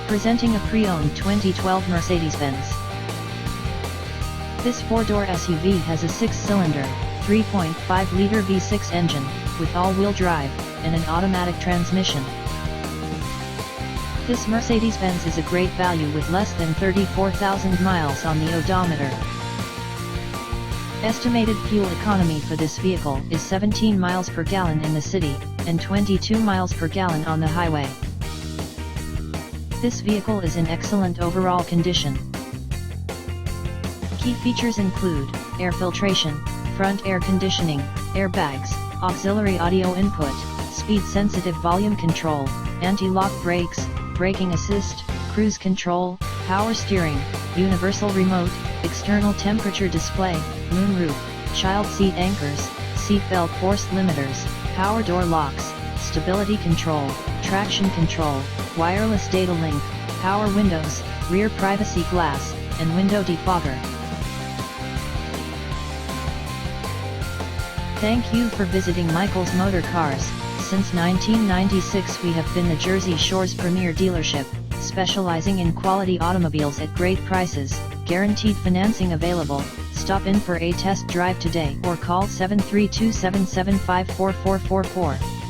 Presenting a pre-owned 2012 Mercedes-Benz. This 4-door SUV has a 6-cylinder, 3.5-liter V6 engine, with all-wheel drive, and an automatic transmission. This Mercedes-Benz is a great value with less than 34,000 miles on the odometer. Estimated fuel economy for this vehicle is 17 miles per gallon in the city, and 22 miles per gallon on the highway. This vehicle is in excellent overall condition. Key features include air filtration, front air conditioning, airbags, auxiliary audio input, speed-sensitive volume control, anti-lock brakes, braking assist, cruise control, power steering, universal remote, external temperature display, moonroof, child seat anchors, seatbelt force limiters, power door locks, stability control, traction control, wireless data link, power windows, rear privacy glass, and window defogger. Thank you for visiting Michael's Motorcars. Since 1996 we have been the Jersey Shore's premier dealership, specializing in quality automobiles at great prices, guaranteed financing available. Stop in for a test drive today or call 732-775-4444.